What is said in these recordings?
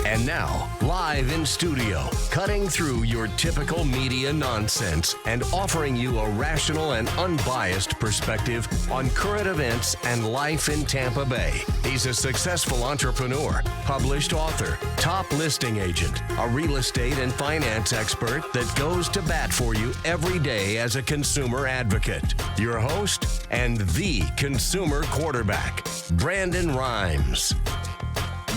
And now, live in studio, cutting through your typical media nonsense and offering you a rational and unbiased perspective on current events and life in Tampa Bay. He's a successful entrepreneur, published author, top listing agent, a real estate and finance expert that goes to bat for you every day as a consumer advocate. Your host and the consumer quarterback, Brandon Rhymes.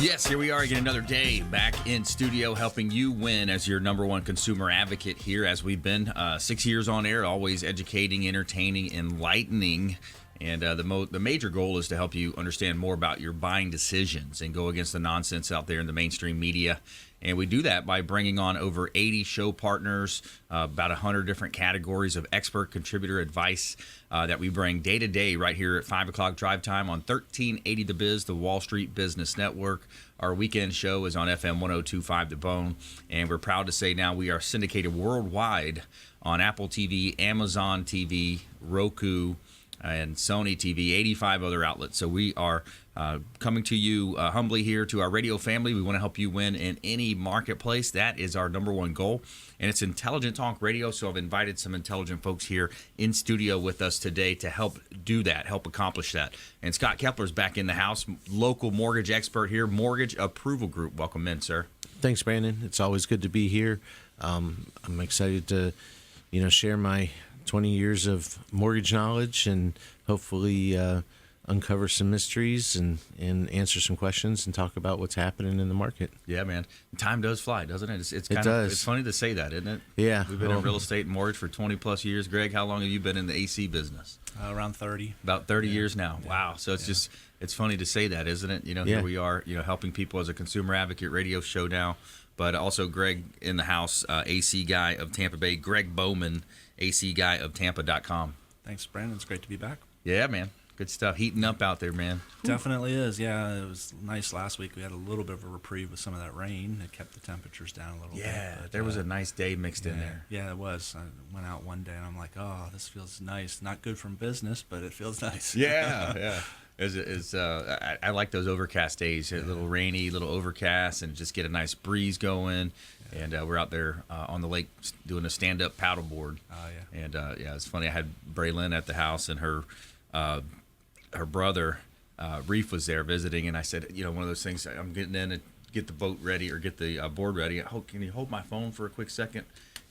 Yes, here we are again, another day back in studio helping you win as your number one consumer advocate here, as we've been 6 years on air, always educating, entertaining, enlightening. And the major goal is to help you understand more about your buying decisions and go against the nonsense out there in the mainstream media. And we do that by bringing on over 80 show partners, about 100 different categories of expert contributor advice that we bring day to day right here at 5 o'clock drive time on 1380 The Biz, the Wall Street Business Network. Our weekend show is on FM 102.5 The Bone. And we're proud to say now we are syndicated worldwide on Apple TV, Amazon TV, Roku, and Sony TV, 85 other outlets. So we are coming to you humbly here to our radio family. We want to help you win in any marketplace. That is our number one goal. And it's Intelligent Talk Radio, so I've invited some intelligent folks here in studio with us today to help do that, help accomplish that. And Scott Kepler's back in the house, local mortgage expert here, Mortgage Approval Group. Welcome in, sir. Thanks, Brandon. It's always good to be here. I'm excited to, share my 20 years of mortgage knowledge and hopefully uncover some mysteries and answer some questions and talk about what's happening in the market. Yeah, man. Time does fly, doesn't it? It does. It's funny to say that, isn't it? Yeah. We've been in real estate and mortgage for 20 plus years. Greg, how long have you been in the AC business? Around 30. About 30 years now. Yeah. Wow. So it's funny to say that, isn't it? Here we are, helping people as a consumer advocate radio show now, but also Greg in the house, AC guy of Tampa Bay, Gregg Bowman, AC guy of Tampa.com. Thanks, Brandon. It's great to be back. Yeah, man. Good stuff. Heating up out there, man. Definitely is. Yeah, it was nice last week. We had a little bit of a reprieve with some of that rain. It kept the temperatures down a little bit. Yeah, there was a nice day mixed in there. Yeah, it was. I went out one day and I'm like, oh, this feels nice. Not good from business, but it feels nice. Yeah. I like those overcast days. A little rainy, a little overcast, and just get a nice breeze going. Yeah. And we're out there on the lake doing a stand-up paddleboard. Oh, yeah. And, it's funny. I had Braylon at the house, and her brother, Reef, was there visiting. And I said, one of those things, I'm getting in to get the boat ready or get the board ready. Can you hold my phone for a quick second?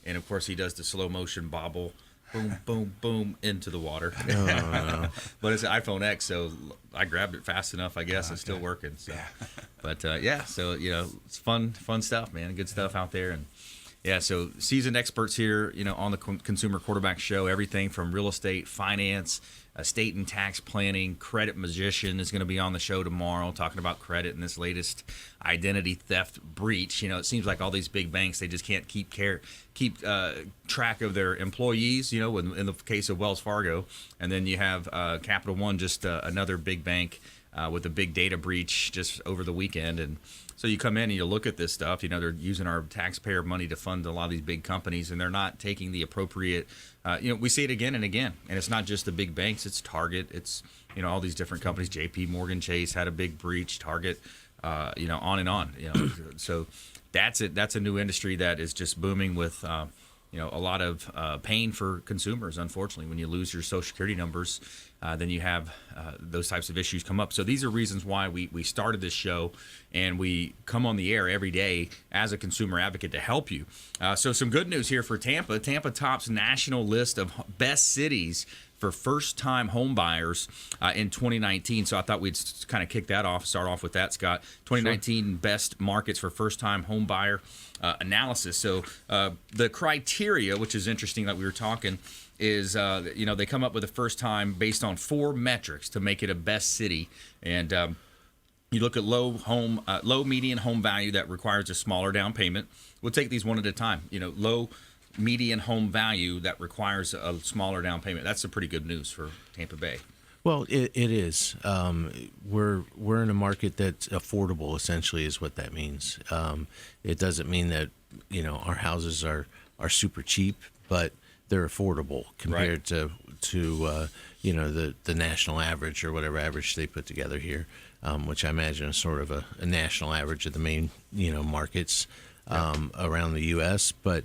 And, of course, he does the slow-motion bobble. Boom, boom, boom, into the water. Oh, no. But it's an iPhone X, so I grabbed it fast enough, I guess. Okay. It's still working. So. But, so, it's fun stuff, man. Good stuff out there. And, so seasoned experts here, on the Consumer Quarterback Show, everything from real estate, finance, estate and tax planning. Credit Magician is going to be on the show tomorrow talking about credit and this latest identity theft breach. It seems like all these big banks, they just can't keep track of their employees, in the case of Wells Fargo. And then you have Capital One, just another big bank with a big data breach just over the weekend. And so you come in and you look at this stuff, they're using our taxpayer money to fund a lot of these big companies, and they're not taking the appropriate, we see it again and again. And it's not just the big banks, it's Target, it's, all these different companies. JP Morgan Chase had a big breach, Target, on and on. So that's it. That's a new industry that is just booming with, a lot of pain for consumers, unfortunately. When you lose your Social Security numbers, then you have those types of issues come up. So these are reasons why we started this show, and we come on the air every day as a consumer advocate to help you. So some good news here for Tampa. Tampa tops national list of best cities for first-time home buyers in 2019. So I thought we'd kind of kick that off, start off with that, Scott. 2019 Sure. Best markets for first-time home buyer analysis. So the criteria, which is interesting that we were talking, is they come up with the first time based on 4 metrics to make it a best city. And you look at low median home value that requires a smaller down payment. We'll take these one at a time. Low median home value that requires a smaller down payment. That's some pretty good news for Tampa Bay. Well, it is. We're in a market that's affordable, essentially, is what that means. It doesn't mean that our houses are super cheap, but they're affordable compared to the national average or whatever average they put together here, which I imagine is sort of a national average of the main markets around the U.S. But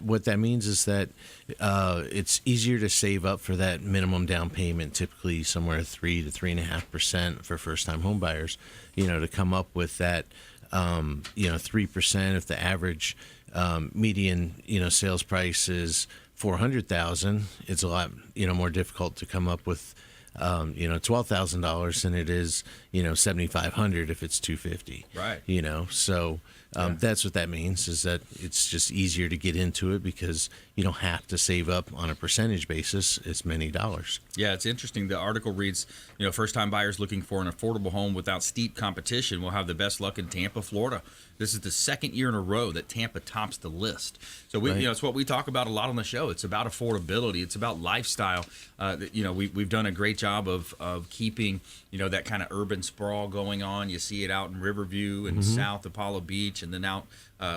what that means is that it's easier to save up for that minimum down payment, typically somewhere 3 to 3.5% for first-time home buyers. To come up with that 3% if the average median sales price is $400,000. It's a lot more difficult to come up with $12,000 than it is $7,500 if it's $250. Right. So that's what that means, is that it's just easier to get into it because you don't have to save up on a percentage basis as many dollars. Yeah, it's interesting. The article reads, first-time buyers looking for an affordable home without steep competition will have the best luck in Tampa, Florida. This is the second year in a row that Tampa tops the list. So it's what we talk about a lot on the show. It's about affordability. It's about lifestyle. We've done a great job of keeping that kind of urban sprawl going on. You see it out in Riverview and South Apollo Beach, and then out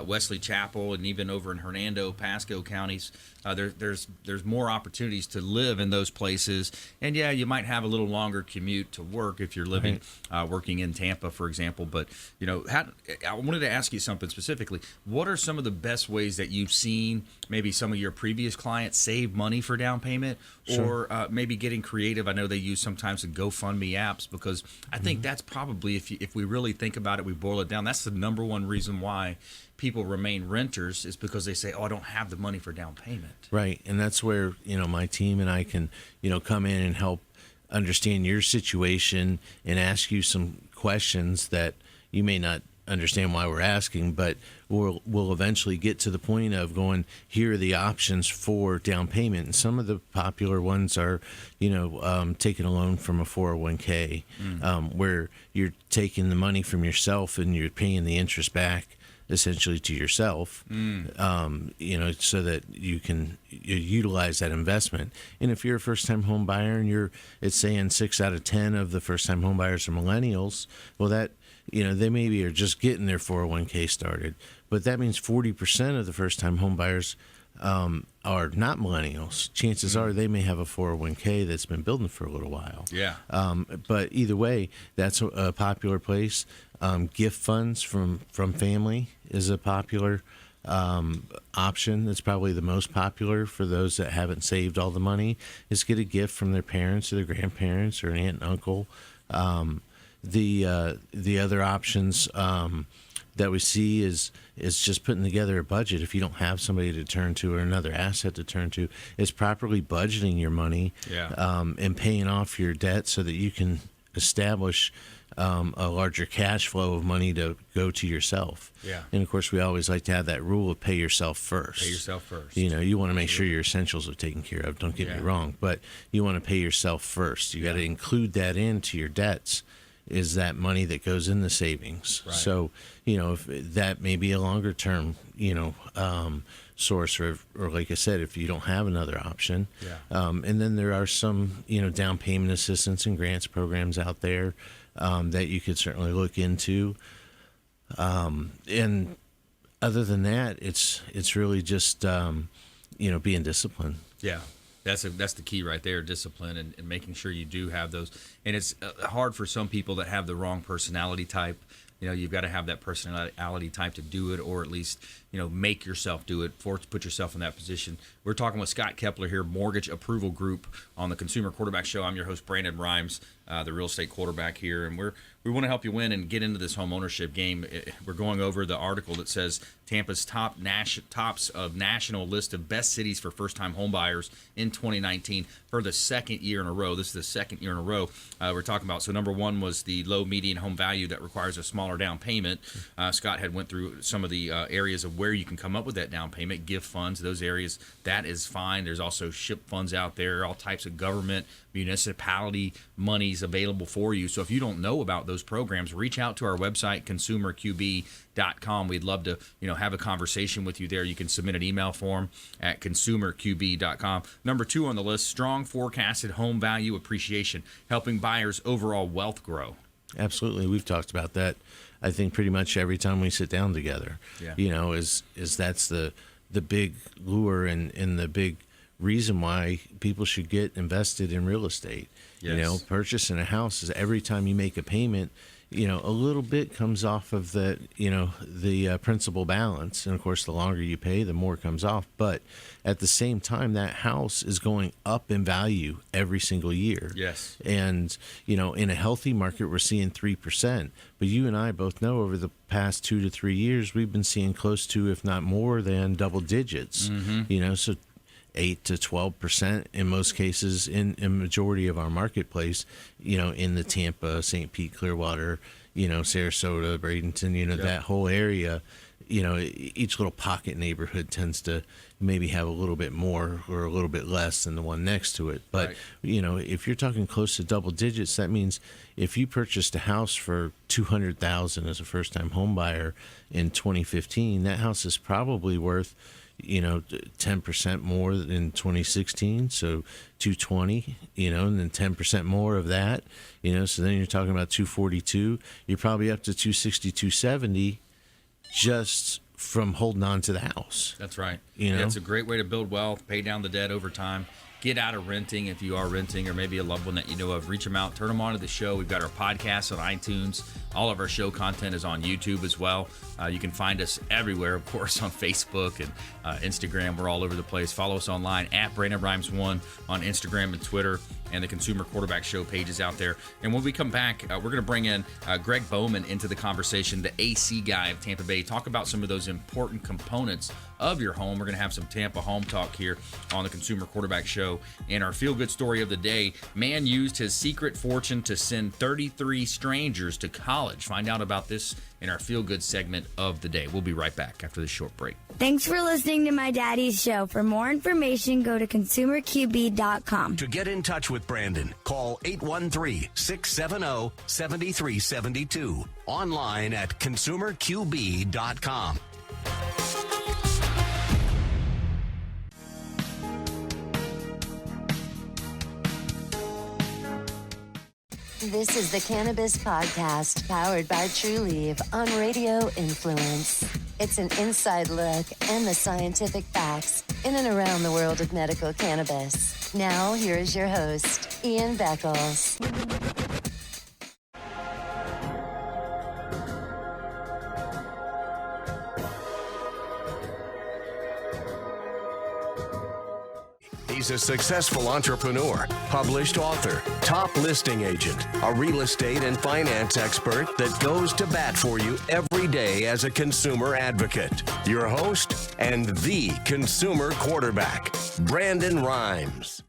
Wesley Chapel, and even over in Hernando, Pasco counties. There's more opportunities to live in those places, and you might have a little longer commute to work if you're living working in Tampa, for example. But I wanted to ask you something specifically. What are some of the best ways that you've seen maybe some of your previous clients save money for down payment, or maybe getting creative? I know they use sometimes the GoFundMe apps, because I think that's probably, if we really think about it, we boil it down, that's the number one reason why people remain renters, is because they say, I don't have the money for down payment. Right. And that's where, my team and I can, come in and help understand your situation and ask you some questions that you may not understand why we're asking, but we'll eventually get to the point of going, here are the options for down payment. And some of the popular ones are, taking a loan from a 401k, where you're taking the money from yourself and you're paying the interest back essentially to yourself, so that you can utilize that investment. And if you're a first-time home buyer and it's saying 6 out of 10 of the first-time home buyers are millennials, well, that, they maybe are just getting their 401k started, but that means 40% of the first-time home buyers are not millennials. Chances are they may have a 401k that's been building for a little while. Yeah. But either way, that's a popular place. Gift funds from family is a popular option. That's probably the most popular for those that haven't saved all the money, is get a gift from their parents or their grandparents or an aunt and uncle. The other options that we see is just putting together a budget. If you don't have somebody to turn to or another asset to turn to, is properly budgeting your money, and paying off your debt so that you can establish a larger cash flow of money to go to yourself. Yeah. And of course, we always like to have that rule of pay yourself first. Pay yourself first. You want to make sure your essentials are taken care of. Don't get me wrong, but you want to pay yourself first. You got to include that into your debts. Is that money that goes in the savings? Right. So, if that may be a longer term, source, or like I said, if you don't have another option. Yeah. And then there are some, down payment assistance and grants programs out there that you could certainly look into. And other than that, it's really just, being disciplined. Yeah. That's the key right there, discipline, and making sure you do have those. And it's hard for some people that have the wrong personality type. You've got to have that personality type to do it, or at least, make yourself do it, put yourself in that position. We're talking with Scott Kepler here, Mortgage Approval Group, on the Consumer Quarterback Show. I'm your host, Brandon Rhymes, the real estate quarterback here, and we want to help you win and get into this home ownership game. We're going over the article that says Tampa's tops of national list of best cities for first-time home buyers in 2019 for the second year in a row. This is the second year in a row we're talking about. So number one was the low median home value that requires a smaller down payment. Scott had went through some of the areas of where you can come up with that down payment, gift funds, those areas. That is fine. There's also SHIP funds out there, all types of government, municipality monies available for you. So if you don't know about those programs, reach out to our website, consumerqb.com. We'd love to, have a conversation with you there. You can submit an email form at consumerqb.com. Number two on the list, strong forecasted home value appreciation, helping buyers' overall wealth grow. Absolutely. We've talked about that, I think, pretty much every time we sit down together. Yeah. Is that's the big lure and the big reason why people should get invested in real estate. You know, Yes. purchasing a house is every time you make a payment, you know, a little bit comes off of the, you know, the principal balance. And of course, the longer you pay, the more comes off. But at the same time, that house is going up in value every single year. Yes. And, you know, in a healthy market, we're seeing 3%. But you and I both know over the past 2 to 3 years, we've been seeing close to, if not more than double digits, you know, so 8 to 12% in most cases in a majority of our marketplace, you know, in the Tampa, St. Pete, Clearwater, you know, Sarasota, Bradenton, you know, that whole area, you know, each little pocket neighborhood tends to maybe have a little bit more or a little bit less than the one next to it. But, Right. you know, if you're talking close to double digits, that means if you purchased a house for $200,000 as a first-time home buyer in 2015, that house is probably worth, you know, 10% more in 2016, so 220, you know, and then 10% more of that, you know, so then you're talking about 242. You're probably up to 260, 270 just from holding on to the house. That's right. You know? Yeah, it's a great way to build wealth, pay down the debt over time, get out of renting if you are renting, or maybe a loved one that you know of. Reach them out, turn them on to the show. We've got our podcast on iTunes. All of our show content is on YouTube as well. You can find us everywhere, of course, on Facebook and Instagram. We're all over the place. Follow us online at Brandon Rhymes1 on Instagram and Twitter, and the Consumer Quarterback Show page is out there. And when we come back, we're going to bring in Gregg Bowman into the conversation, the AC guy of Tampa Bay, talk about some of those important components of your home. We're going to have some Tampa home talk here on the Consumer Quarterback Show. And our feel-good story of the day, man used his secret fortune to send 33 strangers to college. Find out about this in our feel-good segment of the day. We'll be right back after this short break. Thanks for listening to my daddy's show. For more information, go to consumerqb.com. To get in touch with Brandon, call 813-670-7372. Online at consumerqb.com. This is the Cannabis Podcast, powered by Trulieve on Radio Influence. It's an inside look and the scientific facts in and around the world of medical cannabis. Now, here is your host, Ian Beckles. He's a successful entrepreneur, published author, top listing agent, a real estate and finance expert that goes to bat for you every day as a consumer advocate. Your host and the consumer quarterback, Brandon Rhymes.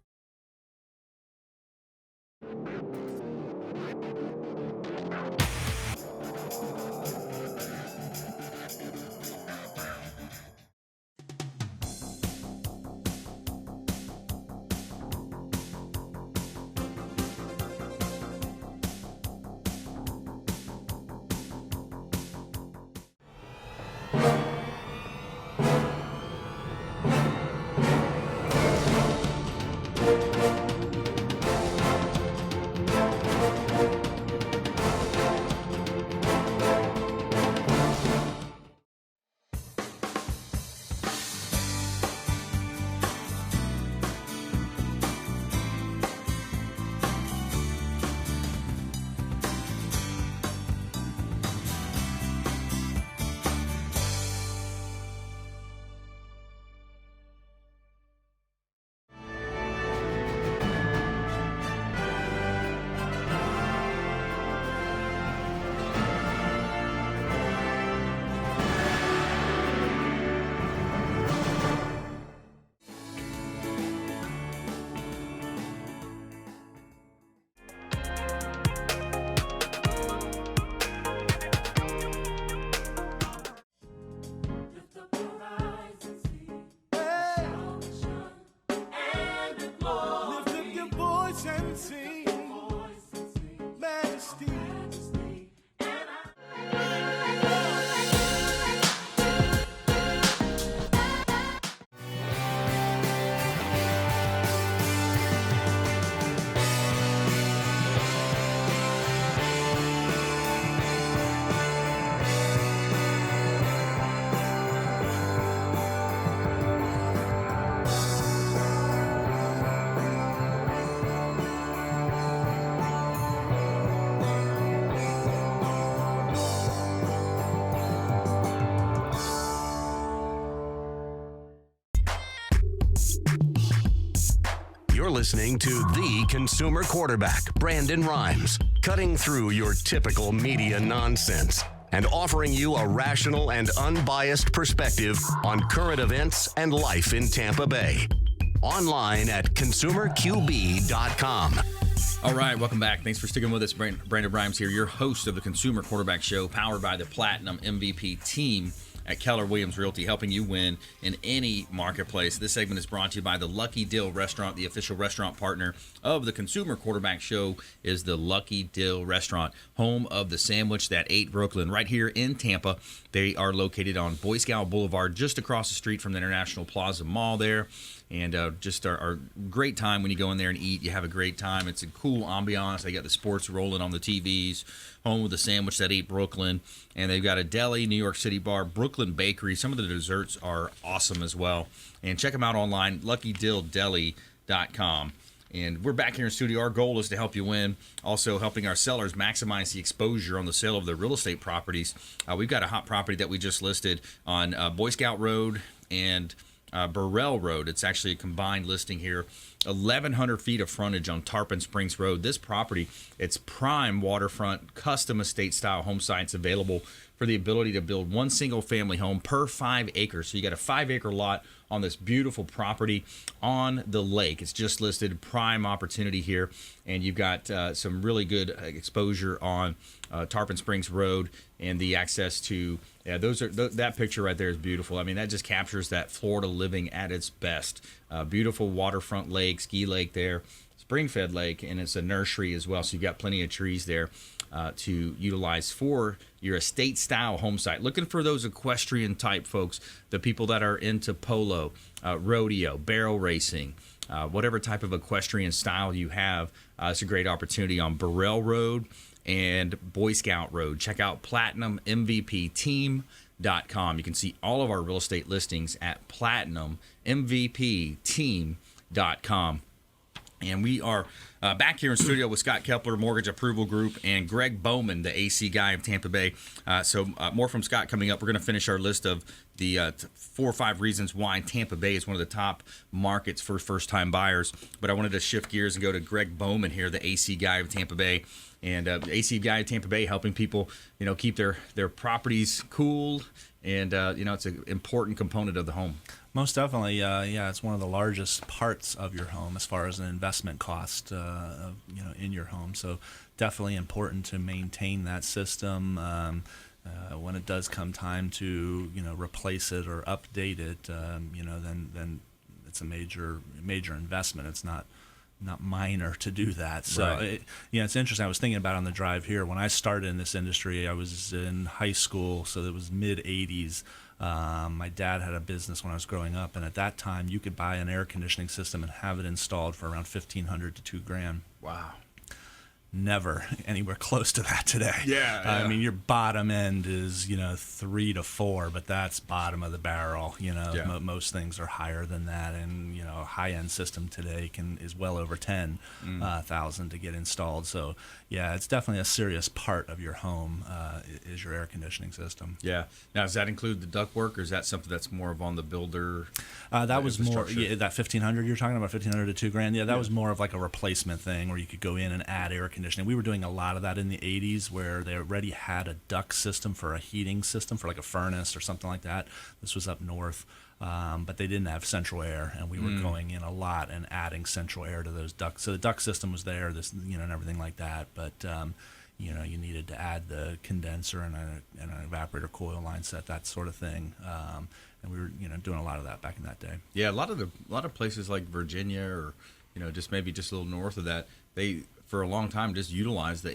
listening to the consumer quarterback, Brandon Rhymes, cutting through your typical media nonsense and offering you a rational and unbiased perspective on current events and life in Tampa Bay. Online at consumerqb.com. All right, welcome back. Thanks for sticking with us. Brandon Rhymes here, your host of the Consumer Quarterback Show, powered by the Platinum MVP team at Keller Realty, helping you win in any marketplace. This segment is brought to you by the Lucky Dill Restaurant. The official restaurant partner of the Consumer Quarterback Show is the Lucky Dill Restaurant, home of the sandwich that ate Brooklyn, right here in Tampa. They are located on Boy Scout Boulevard, just across the street from the International Plaza Mall there. And just our great time when you go in there and eat. You have a great time. It's a cool ambiance. They got the sports rolling on the TVs, home with the sandwich that ate Brooklyn. And they've got a deli, New York City bar, Brooklyn Bakery. Some of the desserts are awesome as well. And check them out online, luckydilldeli.com. And we're back here in studio. Our goal is to help you win, also helping our sellers maximize the exposure on the sale of their real estate properties. We've got a hot property that we just listed on Boy Scout Road and Burrell Road. It's actually a combined listing here. 1,100 feet of frontage on Tarpon Springs Road. This property, it's prime waterfront, custom estate-style home sites available for the ability to build one single-family home per 5 acres. So you got a 5-acre lot on this beautiful property on the lake. It's just listed, prime opportunity here, and you've got some really good exposure on Tarpon Springs Road and the access to that picture right there is beautiful. I mean, that just captures that Florida living at its best. Beautiful waterfront lake, ski lake there, spring-fed lake, and it's a nursery as well. So you've got plenty of trees there to utilize for your estate-style home site. Looking for those equestrian type folks, the people that are into polo, rodeo, barrel racing, whatever type of equestrian style you have. It's a great opportunity on Burrell Road and Boy Scout Road. Check out PlatinumMVPTeam.com. You can see all of our real estate listings at PlatinumMVPTeam.com. And we are back here in studio with Scott Kepler, Mortgage Approval Group, and Gregg Bowman, the AC guy of Tampa Bay. So more from Scott coming up. We're going to finish our list of the 4 or 5 reasons why Tampa Bay is one of the top markets for first-time buyers. But I wanted to shift gears and go to Gregg Bowman here, the AC guy of Tampa Bay. And AC guy of Tampa Bay, helping people, keep their properties cool. And, it's an important component of the home. Most definitely, it's one of the largest parts of your home as far as an investment cost, in your home. So definitely important to maintain that system. When it does come time to, replace it or update it, then it's a major investment. It's not minor to do that. So, right. It's interesting. I was thinking about on the drive here. When I started in this industry, I was in high school, so it was mid-'80s. My dad had a business when I was growing up, and at that time, you could buy an air conditioning system and have it installed for around $1,500 to $2,000. Wow. Never anywhere close to that today. Yeah. I mean, your bottom end is 3 to 4, but that's bottom of the barrel. Most things are higher than that, and a high end system today is well over 10,000 to get installed. So it's definitely a serious part of your home is your air conditioning system. Yeah. Now, does that include the ductwork, or is that something that's more of on the builder? That was more that $1,500 you're talking about, $1,500 to $2,000. Yeah, that was more of like a replacement thing where you could go in and add air conditioning. We were doing a lot of that in the 80s where they already had a duct system for a heating system for like a furnace or something like that. This was up north, but they didn't have central air, and we were going in a lot and adding central air to those ducts. So the duct system was there, and everything like that, but you needed to add the condenser and an evaporator coil line set, that sort of thing. And we were doing a lot of that back in that day. Yeah, a lot of places like Virginia or just maybe just a little north of that, they for a long time just utilized the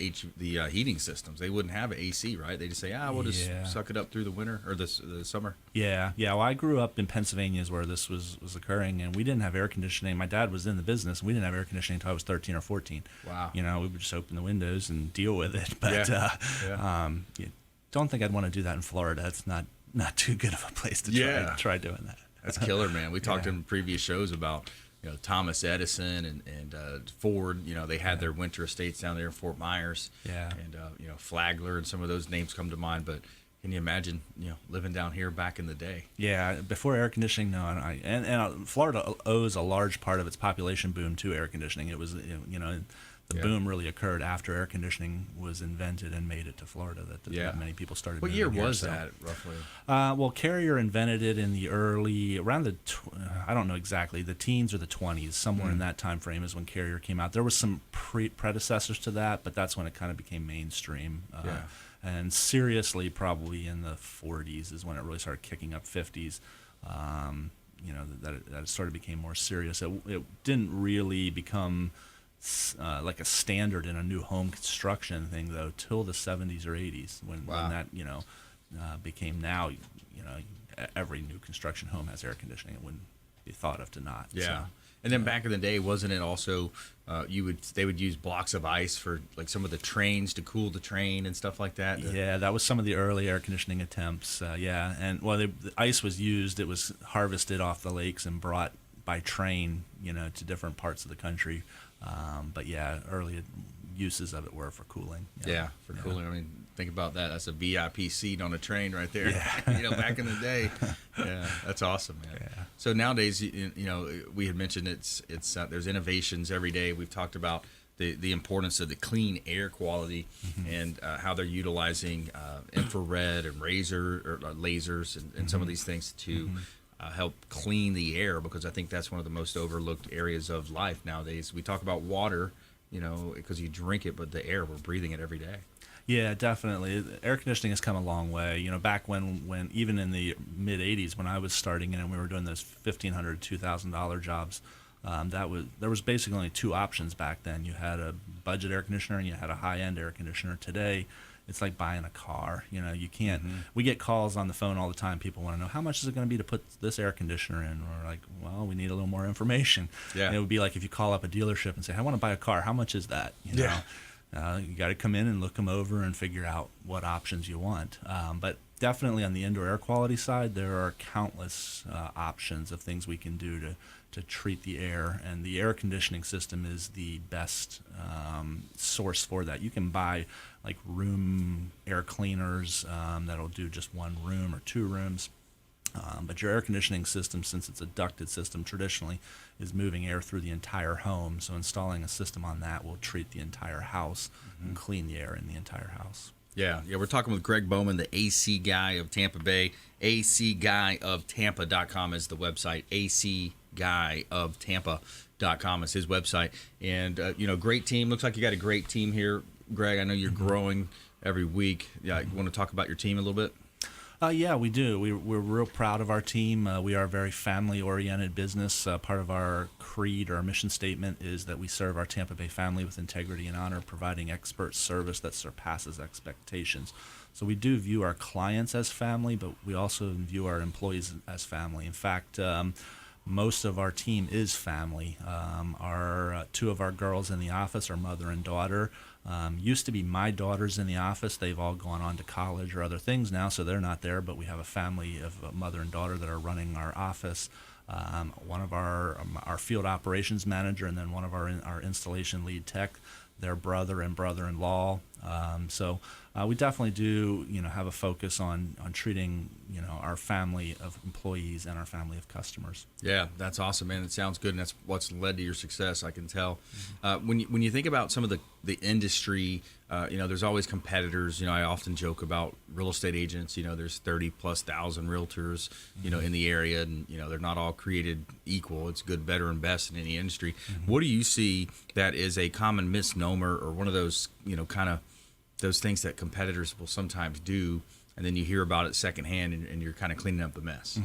heating systems. They wouldn't have AC, right? They just say, we'll just suck it up through the winter or the summer. Yeah. Well, I grew up in Pennsylvania is where this was occurring, and we didn't have air conditioning. My dad was in the business, and we didn't have air conditioning until I was 13 or 14. Wow. We would just open the windows and deal with it. But don't think I'd want to do that in Florida. It's not too good of a place to try doing that. That's killer, man. We talked in previous shows about Thomas Edison and Ford. They had their winter estates down there in Fort Myers. Yeah. And Flagler and some of those names come to mind. But Can you imagine, living down here back in the day? Yeah, before air conditioning, no, and Florida owes a large part of its population boom to air conditioning. It was, the boom really occurred after air conditioning was invented and made it to Florida. That many people started. What moving year here, was that roughly? Well, Carrier invented it in the around the I don't know exactly, the teens or the 20s, somewhere in that time frame is when Carrier came out. There was some predecessors to that, but that's when it kind of became mainstream. And seriously, probably in the 40s is when it really started kicking up. 50s, that it sort of became more serious. It didn't really become like a standard in a new home construction thing, though, till the 70s or 80s when that became now. Every new construction home has air conditioning. It wouldn't be thought of to not. Yeah. So. And then back in the day, wasn't it also they would use blocks of ice for like some of the trains to cool the train and stuff like that? Yeah, that was some of the early air conditioning attempts. And the ice was used. It was harvested off the lakes and brought by train, to different parts of the country. But early uses of it were for cooling. For cooling. I mean, think about that. That's a VIP seat on a train right there. Yeah. Back in the day. Yeah, that's awesome, man. Yeah. So nowadays, we had mentioned it's there's innovations every day. We've talked about the importance of the clean air quality and how they're utilizing infrared and lasers and some of these things to help clean the air, because I think that's one of the most overlooked areas of life nowadays. We talk about water, because you drink it, but the air, we're breathing it every day. Yeah, definitely. Air conditioning has come a long way. Back when even in the mid '80s, when I was starting in and we were doing those $1,500 to $2,000 jobs, there was basically only two options back then. You had a budget air conditioner and you had a high-end air conditioner. Today, it's like buying a car. You can't. We get calls on the phone all the time. People want to know, how much is it going to be to put this air conditioner in? We're like, well, we need a little more information. Yeah. And it would be like if you call up a dealership and say, I want to buy a car. How much is that? You got to come in and look them over and figure out what options you want. But definitely on the indoor air quality side, there are countless options of things we can do to treat the air, and the air conditioning system is the best source for that. You can buy like room air cleaners that'll do just one room or two rooms. But your air conditioning system, since it's a ducted system traditionally, is moving air through the entire home. So installing a system on that will treat the entire house and clean the air in the entire house. Yeah, we're talking with Gregg Bowman, the AC guy of Tampa Bay. ACGuyofTampa.com is the website. ACGuyofTampa.com is his website. And, great team. Looks like you got a great team here, Greg. I know you're growing every week. Yeah, you want to talk about your team a little bit? Yeah, we do. We're real proud of our team. We are a very family-oriented business. Part of our creed or our mission statement is that we serve our Tampa Bay family with integrity and honor, providing expert service that surpasses expectations. So we do view our clients as family, but we also view our employees as family. In fact, most of our team is family. Our two of our girls in the office are mother and daughter. Used to be my daughters in the office. They've all gone on to college or other things now, so they're not there, but we have a family of mother and daughter that are running our office. One of our field operations manager, and then one of our installation lead tech, their brother and brother-in-law. So we definitely do, have a focus on treating, our family of employees and our family of customers. Yeah, that's awesome, man. It sounds good, and that's what's led to your success, I can tell. When you think about some of the industry, there's always competitors. I often joke about real estate agents. There's 30,000+ realtors, in the area, and they're not all created equal. It's good, better, and best in any industry. What do you see that is a common misnomer, or one of those, kind of those things that competitors will sometimes do, and then you hear about it secondhand, and you're kind of cleaning up the mess?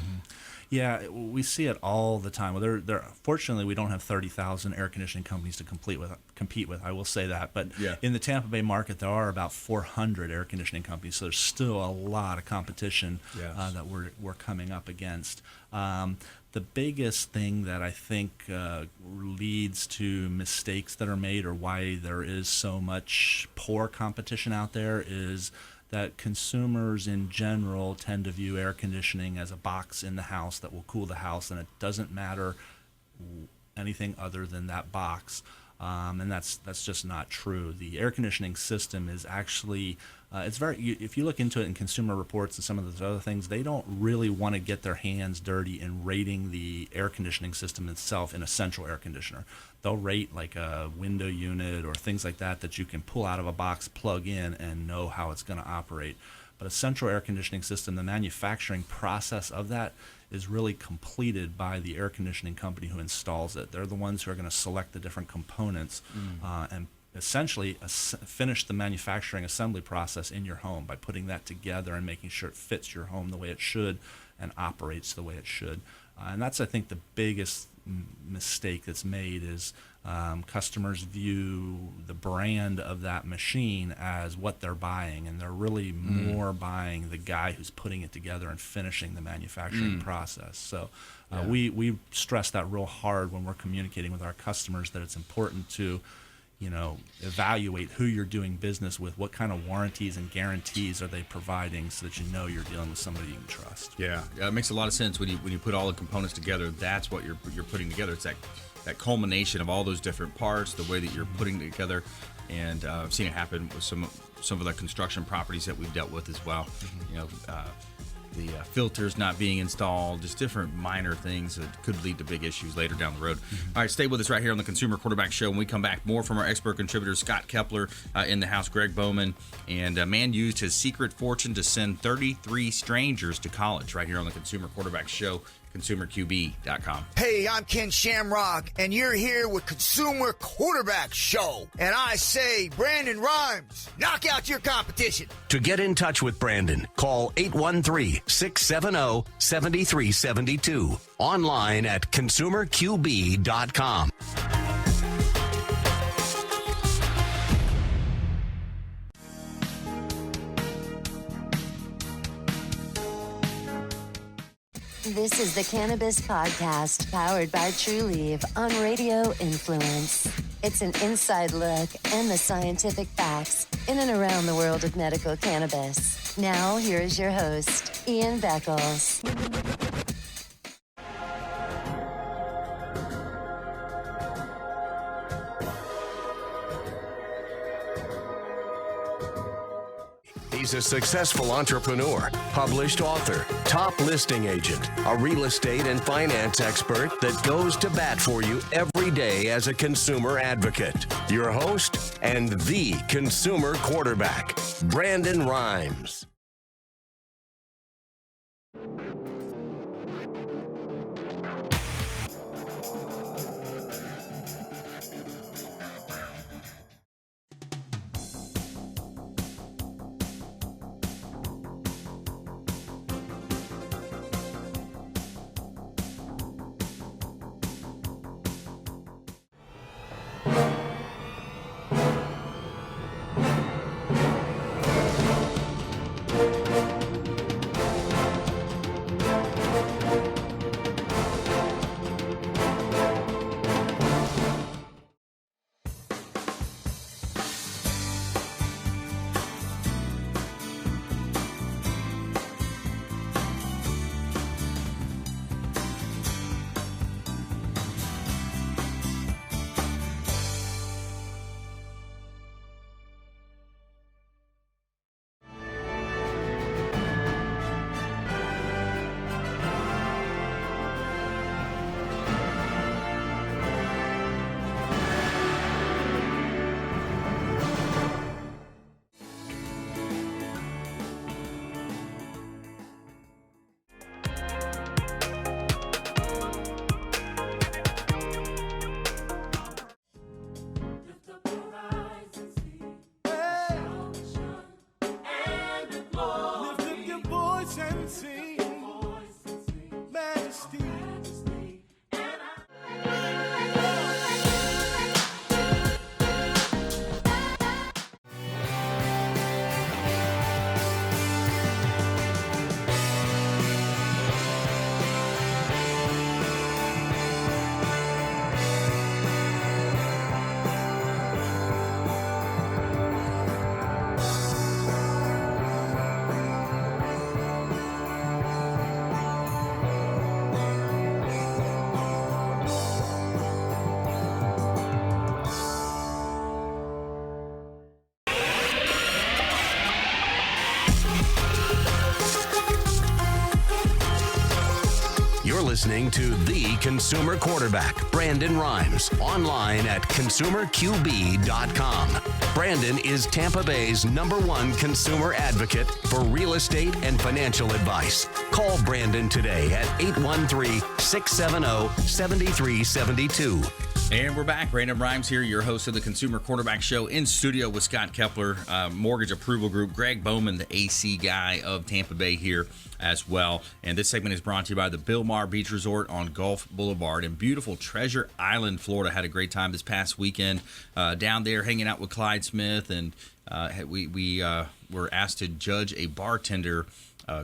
Yeah, we see it all the time. Well, fortunately, we don't have 30,000 air conditioning companies to compete with. I will say that. But in the Tampa Bay market, there are about 400 air conditioning companies, so there's still a lot of competition that we're coming up against. The biggest thing that I think leads to mistakes that are made, or why there is so much poor competition out there, is that consumers in general tend to view air conditioning as a box in the house that will cool the house, and it doesn't matter anything other than that box. And that's just not true. The air conditioning system is actually if you look into it in Consumer Reports and some of those other things, they don't really want to get their hands dirty in rating the air conditioning system itself in a central air conditioner. They'll rate like a window unit or things like that you can pull out of a box, plug in, and know how it's going to operate. But a central air conditioning system, the manufacturing process of that is really completed by the air conditioning company who installs it. They're the ones who are going to select the different components and essentially finish the manufacturing assembly process in your home by putting that together and making sure it fits your home the way it should and operates the way it should. And that's, I think, the biggest mistake that's made is customers view the brand of that machine as what they're buying, and they're really more buying the guy who's putting it together and finishing the manufacturing process. So we stress that real hard when we're communicating with our customers, that it's important to evaluate who you're doing business with, what kind of warranties and guarantees are they providing, so that you're dealing with somebody you can trust. Yeah, it makes a lot of sense when you put all the components together. That's what you're putting together. It's that culmination of all those different parts, the way that you're putting it together. And I've seen it happen with some of the construction properties that we've dealt with as well. The filters not being installed, just different minor things that could lead to big issues later down the road. All right, stay with us right here on the Consumer Quarterback Show. When we come back, more from our expert contributors, Scott Kepler in the house, Gregg Bowman, and a man used his secret fortune to send 33 strangers to college right here on the Consumer Quarterback Show. ConsumerQB.com. Hey, I'm Ken Shamrock, and you're here with Consumer Quarterback Show. And I say, Brandon Rhymes, knock out your competition. To get in touch with Brandon, call 813-670-7372. Online at ConsumerQB.com. This is the Cannabis Podcast, powered by True Leaf on Radio Influence. It's an inside look and the scientific facts in and around the world of medical cannabis. Now, here is your host, Ian Beckles. He's a successful entrepreneur, published author, top listing agent, a real estate and finance expert that goes to bat for you every day as a consumer advocate. Your host and the consumer quarterback, Brandon Rhymes. listening to the consumer quarterback, Brandon Rhymes, online at consumerqb.com. Brandon is Tampa Bay's #1 consumer advocate for real estate and financial advice. Call Brandon today at 813-670-7372. And we're back. Brandon Rhymes here, your host of the Consumer Quarterback Show, in studio with Scott Kepler, Mortgage Approval Group, Gregg Bowman, the AC guy of Tampa Bay here as well. And this segment is brought to you by the Bilmar Beach Resort on Gulf Boulevard in beautiful Treasure Island, Florida. Had a great time this past weekend down there hanging out with Clyde Smith, and we were asked to judge a bartender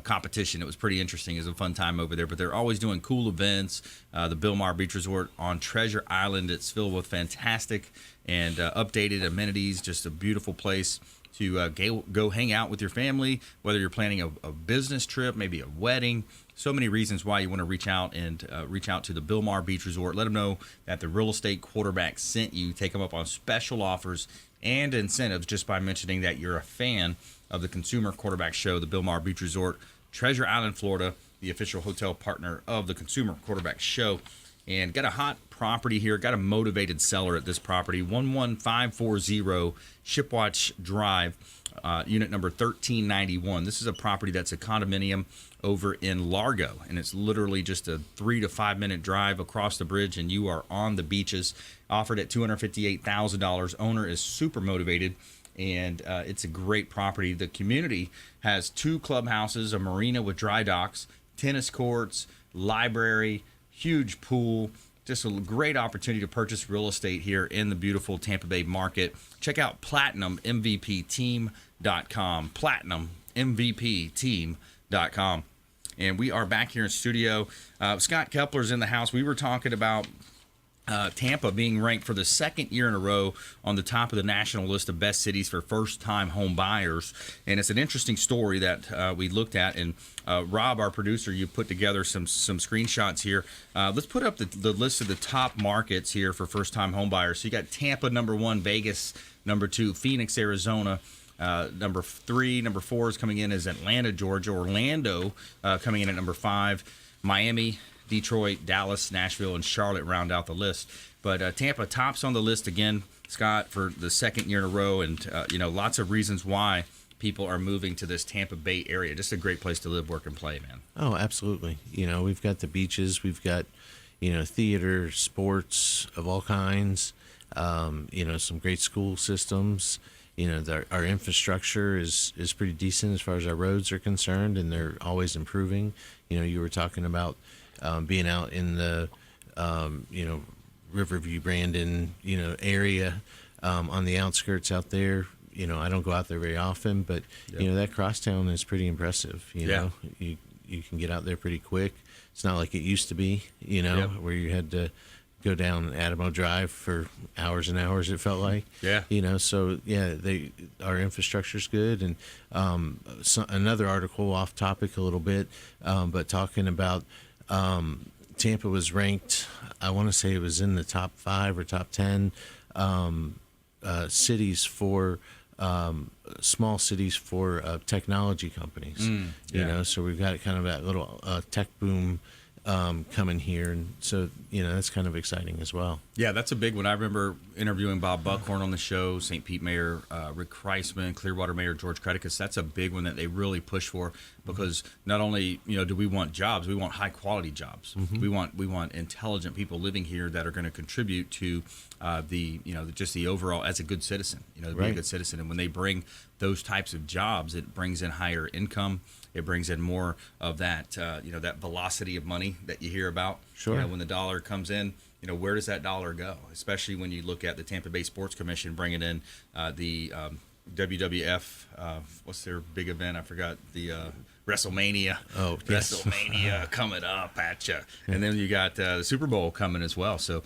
competition. It was pretty interesting. It was a fun time over there, but they're always doing cool events. The Bilmar Beach Resort on Treasure Island, it's filled with fantastic and updated amenities, just a beautiful place to go hang out with your family, whether you're planning a business trip, maybe a wedding. So many reasons why you want to reach out to the Bilmar Beach Resort. Let them know that the real estate quarterback sent you. Take them up on special offers and incentives just by mentioning that you're a fan of the Consumer Quarterback Show, the Bilmar Beach Resort, Treasure Island, Florida, the official hotel partner of the Consumer Quarterback Show. And got a hot property here, got a motivated seller at this property, 11540 Shipwatch Drive, unit number 1391. This is a property that's a condominium over in Largo, and it's literally just a 3 to 5 minute drive across the bridge, and you are on the beaches. Offered at $258,000. Owner is super motivated, and it's a great property. The community has 2 clubhouses, a marina with dry docks, tennis courts, library, huge pool. Just a great opportunity to purchase real estate here in the beautiful Tampa Bay market. Check out PlatinumMVPTeam.com, PlatinumMVPTeam.com. And we are back here in studio. Scott Kepler's in the house. We were talking about Tampa being ranked for the second year in a row on the top of the national list of best cities for first-time home buyers. And it's an interesting story that we looked at. And Rob, our producer, you put together some screenshots here. Let's put up the list of the top markets here for first-time home buyers. So you got Tampa, #1, Vegas, #2, Phoenix, Arizona. Number 3, number 4 is coming in as Atlanta, Georgia. Orlando coming in at #5. Miami, Detroit, Dallas, Nashville, and Charlotte round out the list. But Tampa tops on the list again, Scott, for the second year in a row. And, lots of reasons why people are moving to this Tampa Bay area. Just a great place to live, work, and play, man. Oh, absolutely. We've got the beaches. We've got, theater, sports of all kinds, some great school systems. Our infrastructure is pretty decent as far as our roads are concerned, and they're always improving. You were talking about being out in the, Riverview, Brandon, area on the outskirts out there. I don't go out there very often, but, that crosstown is pretty impressive. You know, you can get out there pretty quick. It's not like it used to be, where you had to go down Adamo Drive for hours and hours, it felt like. Yeah. Our infrastructure's good. And another article off topic a little bit, but talking about Tampa was ranked, I want to say it was in the top 5 or top 10 cities for small cities for technology companies. So we've got kind of that little tech boom coming here, and so that's kind of exciting as well. Yeah, that's a big one. I remember interviewing Bob Buckhorn on the show, St. Pete Mayor Rick Kreisman, Clearwater Mayor George Creticus. That's a big one that they really push for, because not only do we want jobs, we want high quality jobs. We want intelligent people living here that are going to contribute to just the overall as a good citizen. Be a good citizen, and when they bring those types of jobs, it brings in higher income. It brings in more of that, that velocity of money that you hear about. Sure. When the dollar comes in, where does that dollar go? Especially when you look at the Tampa Bay Sports Commission bringing in the WWF, what's their big event? I forgot the WrestleMania. Oh, yes. WrestleMania coming up at you. And then you got the Super Bowl coming as well. So,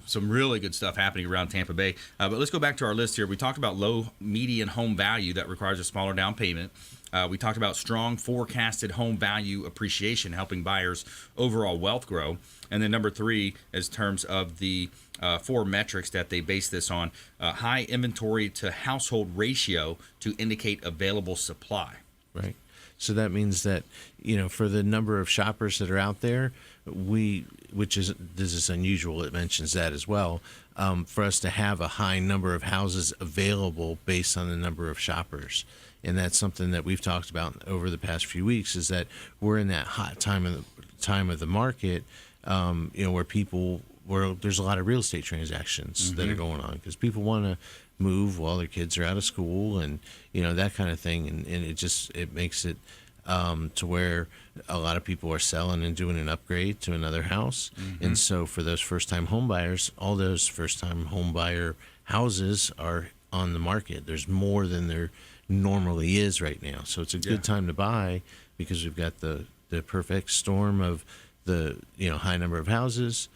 some really good stuff happening around Tampa Bay. But let's go back to our list here. We talked about low median home value that requires a smaller down payment. We talked about strong forecasted home value appreciation, helping buyers' overall wealth grow. And then number 3, as terms of the 4 metrics that they base this on, high inventory to household ratio to indicate available supply. Right. So that means that, for the number of shoppers that are out there, this is unusual, it mentions that as well, for us to have a high number of houses available based on the number of shoppers. And that's something that we've talked about over the past few weeks, is that we're in that hot time of the market, where there's a lot of real estate transactions that are going on, because people want to move while their kids are out of school, and that kind of thing, and it makes it to where a lot of people are selling and doing an upgrade to another house. And so for those first-time home buyers, all those first-time home buyer houses are on the market. There's more than there normally is right now, so it's a good time to buy, because we've got the perfect storm of the high number of houses,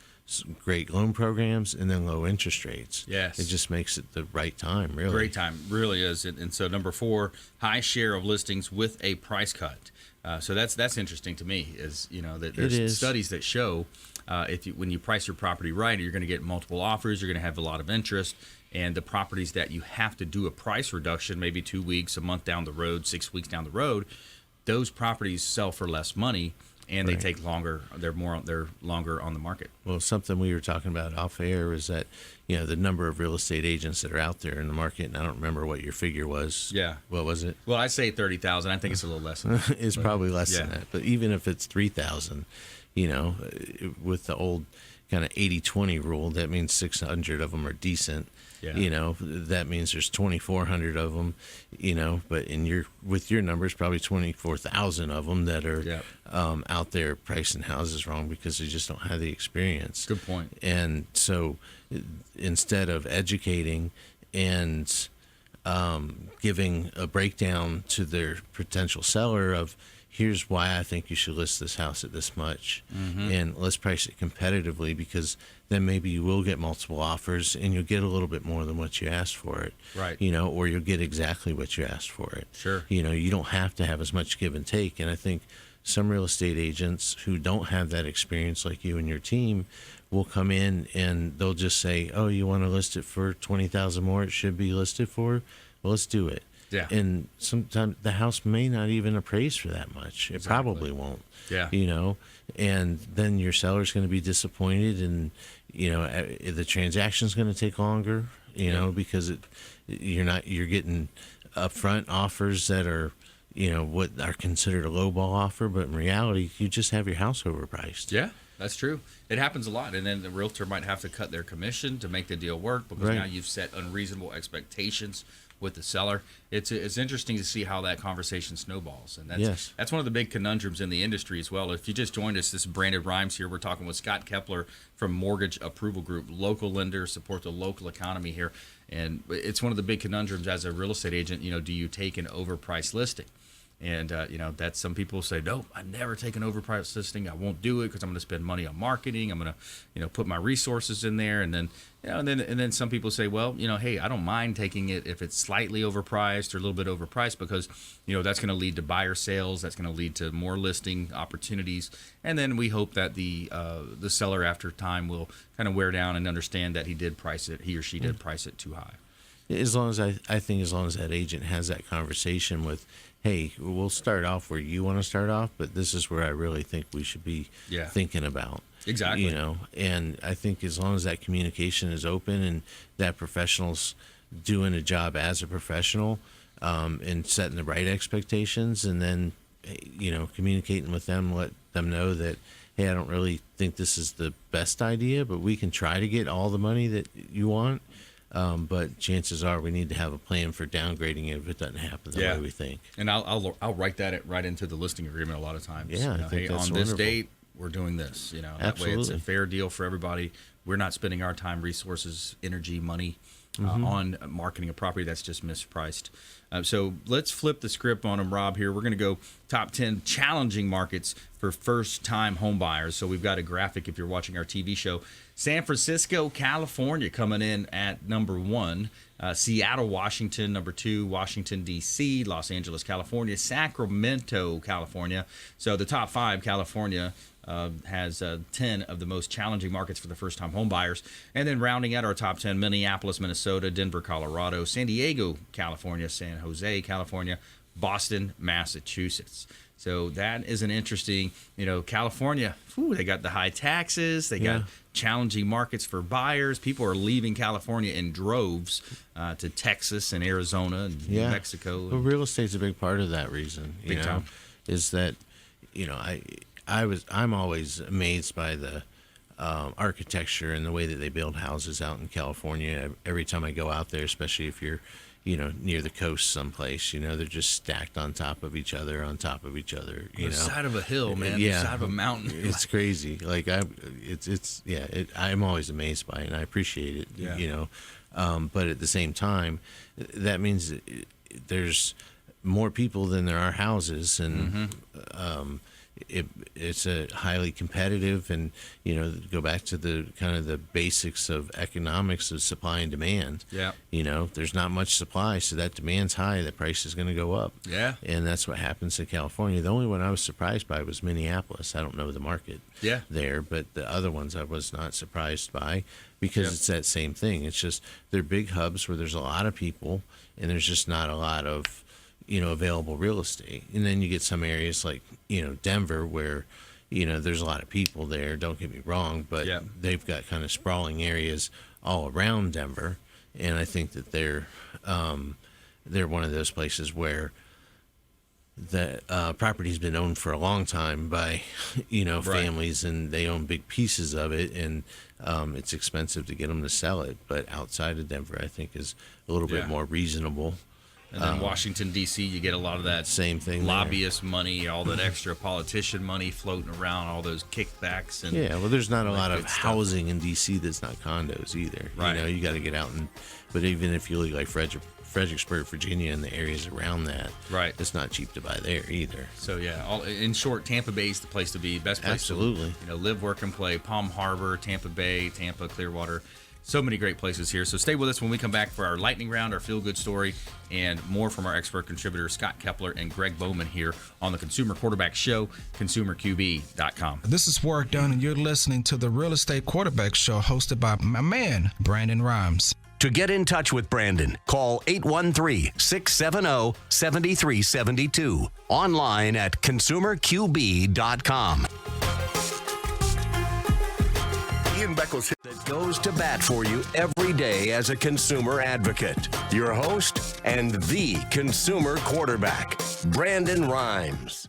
great loan programs, and then low interest rates. Yes. It just makes it the right time, really. Great time, really is. And so number 4, high share of listings with a price cut. So that's interesting to me, is that there's studies that show when you price your property right, you're going to get multiple offers, you're going to have a lot of interest, and the properties that you have to do a price reduction, maybe 2 weeks, a month down the road, 6 weeks down the road, those properties sell for less money. And they take longer. They're longer on the market. Well, something we were talking about off air is that the number of real estate agents that are out there in the market, and I don't remember what your figure was. Yeah. What was it? Well, I say 30,000. I think it's a little less than that. It's probably less than that. But even if it's 3,000, with the old kind of 80-20 rule, that means 600 of them are decent. Yeah. That means there's 2,400 of them, but with your numbers, probably 24,000 of them that are out there pricing houses wrong because they just don't have the experience. Good point. And so instead of educating and giving a breakdown to their potential seller of, here's why I think you should list this house at this much, and let's price it competitively, because then maybe you will get multiple offers and you'll get a little bit more than what you asked for it. Right. Or you'll get exactly what you asked for it. Sure. You don't have to have as much give and take. And I think some real estate agents who don't have that experience like you and your team will come in and they'll just say, oh, you want to list it for 20,000 more it should be listed for? Well, let's do it. Yeah. And sometimes the house may not even appraise for that much. It probably won't. Yeah. And then your seller's going to be disappointed, and the transaction's going to take longer, because you're getting upfront offers that are, what are considered a lowball offer, but in reality, you just have your house overpriced. Yeah. That's true. It happens a lot, and then the realtor might have to cut their commission to make the deal work, because now you've set unreasonable expectations with the seller. It's interesting to see how that conversation snowballs, and that's one of the big conundrums in the industry as well. If you just joined us, this is Brandon Rhymes here. We're talking with Scott Kepler from Mortgage Approval Group, local lender, support the local economy here, and it's one of the big conundrums as a real estate agent. Do you take an overpriced listing? And, that's, some people say, no, I never take an overpriced listing. I won't do it because I'm going to spend money on marketing. I'm going to, put my resources in there. And then, and then some people say, well, hey, I don't mind taking it if it's slightly overpriced or a little bit overpriced, because, that's going to lead to buyer sales. That's going to lead to more listing opportunities. And then we hope that the seller after time will kind of wear down and understand that he or she did price it too high. As long as I think as long as that agent has that conversation with, hey, we'll start off where you want to start off, but this is where I really think we should be thinking about. Exactly. And I think as long as that communication is open and that professional's doing a job as a professional, and setting the right expectations, and then, communicating with them, let them know that, hey, I don't really think this is the best idea, but we can try to get all the money that you want. But chances are we need to have a plan for downgrading it if it doesn't happen the way we think. And I'll write that right into the listing agreement a lot of times. Yeah, I think that's on wonderful. This date, we're doing this. That Absolutely. way it's a fair deal for everybody. We're not spending our time, resources, energy, money on marketing a property that's just mispriced. So let's flip the script on them, Rob, here. We're going to go top 10 challenging markets for first-time home buyers. So we've got a graphic if you're watching our TV show. San Francisco, California coming in at number 1. Seattle, Washington, number 2. Washington, D.C., Los Angeles, California. Sacramento, California. So the top 5, California has 10 of the most challenging markets for the first-time home buyers. And then rounding out our top 10, Minneapolis, Minnesota, Denver, Colorado, San Diego, California, San Jose, California, Boston, Massachusetts. So that is an interesting, California, they got the high taxes. They got challenging markets for buyers. People are leaving California in droves to Texas and Arizona and New Mexico. Well, real estate's a big part of that reason, Big time. is that, I'm always amazed by the architecture and the way that they build houses out in California. Every time I go out there, especially if you're, near the coast someplace, they're just stacked on top of each other, The side of a hill, man. Yeah. The side of a mountain. It's crazy. Like I'm always amazed by it, and I appreciate it, but at the same time, that means that there's more people than there are houses, and it's a highly competitive, and go back to the kind of the basics of economics of supply and demand. There's not much supply, so that demand's high, the price is going to go up. And that's what happens in California. The only one I was surprised by was Minneapolis. I don't know the market there, but the other ones I was not surprised by, because it's that same thing. It's just they're big hubs where there's a lot of people, and there's just not a lot of available real estate. And then you get some areas like, Denver, where, there's a lot of people there, don't get me wrong, but they've got kind of sprawling areas all around Denver. And I think that they're one of those places where the property's been owned for a long time by, families, and they own big pieces of it, and it's expensive to get them to sell it. But outside of Denver, I think is a little bit more reasonable. And then Washington, D.C., you get a lot of that same thing, lobbyist money, all that extra politician money floating around, all those kickbacks. And well, there's not a lot of housing in D.C. that's not condos either. You got to get out, but even if you look like Fredericksburg, Virginia, and the areas around that, it's not cheap to buy there either. So in short, Tampa Bay is the place to be. Best place Absolutely. to live, work, and play. Palm Harbor, Tampa Bay, Tampa, Clearwater. So many great places here. So stay with us when we come back for our lightning round, our feel-good story, and more from our expert contributors, Scott Kepler and Gregg Bowman, here on the Consumer Quarterback Show, ConsumerQB.com. This is Warwick Dunn, and you're listening to the Real Estate Quarterback Show, hosted by my man, Brandon Rhymes. To get in touch with Brandon, call 813-670-7372. Online at ConsumerQB.com. Ian Beckles that goes to bat for you every day as a consumer advocate. Your host and the consumer quarterback, Brandon Rhymes.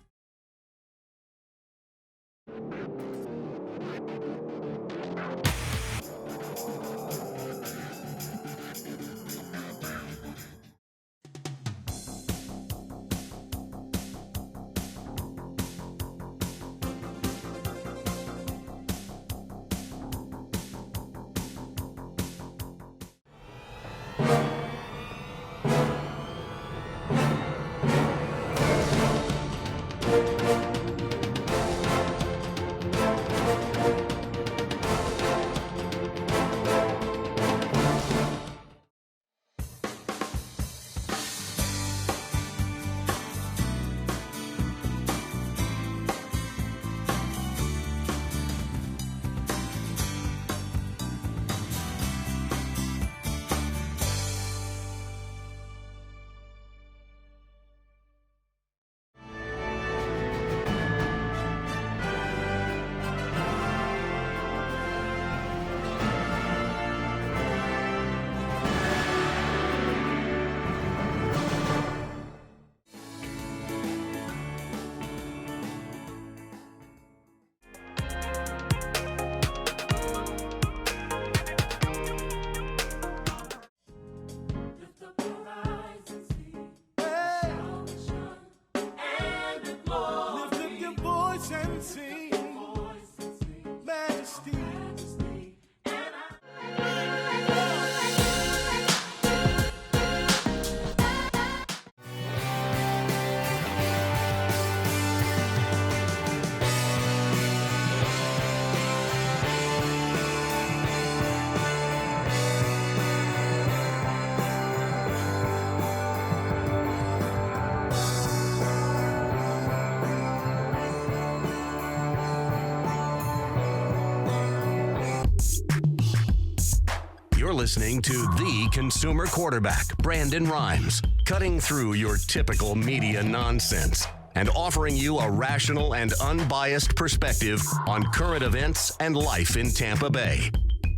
You're listening to the consumer quarterback, Brandon Rhymes, cutting through your typical media nonsense and offering you a rational and unbiased perspective on current events and life in Tampa Bay.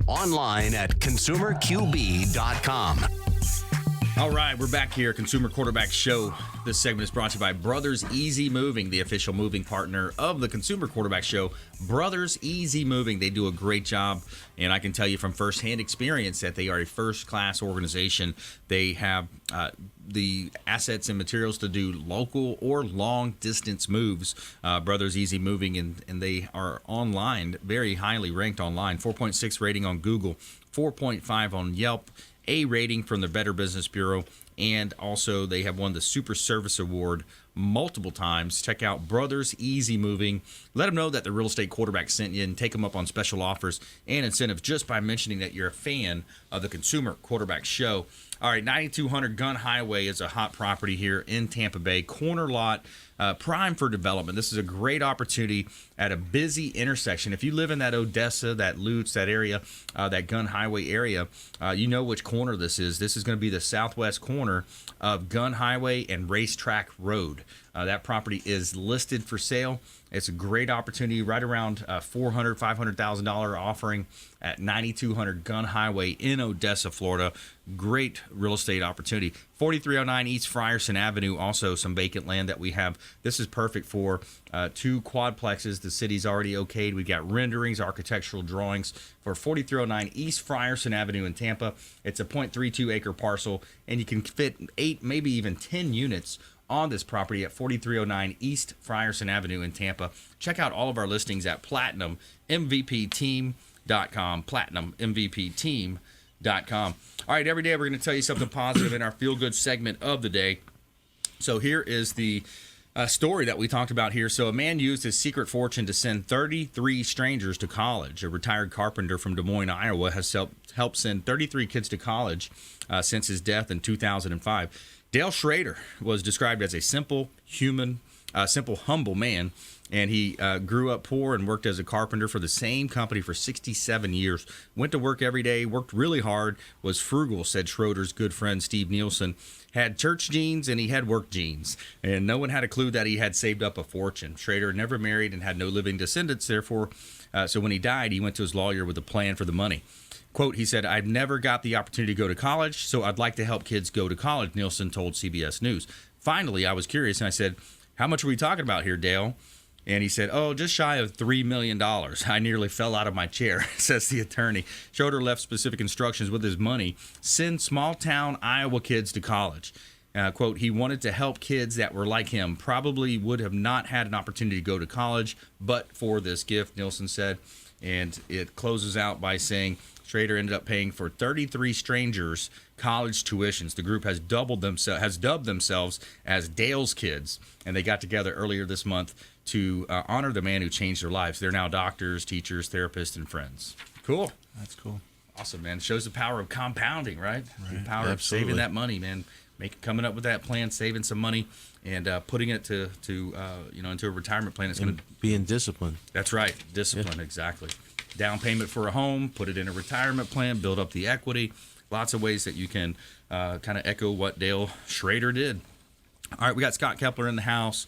Online at consumerqb.com. All right, we're back here, Consumer Quarterback Show. This segment is brought to you by Brothers Easy Moving, the official moving partner of the Consumer Quarterback Show. Brothers Easy Moving, they do a great job, and I can tell you from firsthand experience that they are a first-class organization. They have the assets and materials to do local or long-distance moves. Brothers Easy Moving, and they are online, very highly ranked online. 4.6 rating on Google, 4.5 on Yelp, A rating from the Better Business Bureau, and also they have won the Super Service Award multiple times. Check out Brothers Easy Moving. Let them know that the Real Estate Quarterback sent you, and take them up on special offers and incentives just by mentioning that you're a fan of the Consumer Quarterback Show. All right, 9200 Gun Highway is a hot property here in Tampa Bay. Corner lot, prime for development. This is a great opportunity at a busy intersection. If you live in that Odessa, that Lutz, that area, that Gun Highway area, you know which corner this is. This is going to be the southwest corner of Gun Highway and Racetrack Road. That property is listed for sale. It's a great opportunity, right around $400,000, $500,000 offering at 9200 Gun Highway in Odessa, Florida. Great real estate opportunity. 4309 East Frierson Avenue, also some vacant land that we have. This is perfect for 2 quadplexes. The city's already okayed. We've got renderings, architectural drawings for 4309 East Frierson Avenue in Tampa. It's a 0.32 acre parcel, and you can fit 8, maybe even 10 units on this property at 4309 East Frierson Avenue in Tampa. Check out all of our listings at PlatinumMVPTeam.com, PlatinumMVPTeam.com. All right, every day we're going to tell you something positive in our feel-good segment of the day. So here is the story that we talked about here. So a man used his secret fortune to send 33 strangers to college. A retired carpenter from Des Moines, Iowa, has helped send 33 kids to college since his death in 2005. Dale Schrader was described as a simple, humble man, and he grew up poor and worked as a carpenter for the same company for 67 years. Went to work every day, worked really hard, was frugal, said Schroeder's good friend Steve Nielsen. Had church jeans and he had work jeans, and no one had a clue that he had saved up a fortune. Schrader never married and had no living descendants, therefore, so when he died, he went to his lawyer with a plan for the money. Quote, he said, "I've never got the opportunity to go to college, so I'd like to help kids go to college," Nielsen told CBS News. Finally, I was curious, and I said, "How much are we talking about here, Dale?" And he said, "Oh, just shy of $3 million. I nearly fell out of my chair," says the attorney. Schroeder left specific instructions with his money: send small-town Iowa kids to college. Quote, he wanted to help kids that were like him, probably would have not had an opportunity to go to college, but for this gift, Nielsen said. And it closes out by saying, Schrader ended up paying for 33 strangers college tuitions. The group has dubbed themselves as Dale's Kids, and they got together earlier this month to honor the man who changed their lives. They're now doctors, teachers, therapists, and friends. Cool. That's cool. Awesome, man. Shows the power of compounding, right? The power Absolutely. of saving that money, man. Coming up with that plan, saving some money, and putting it to into a retirement plan. It's going to being disciplined. That's right, discipline, exactly. Down payment for a home, put it in a retirement plan, build up the equity. Lots of ways that you can kind of echo what Dale Schrader did. All right, we got Scott Kepler in the house,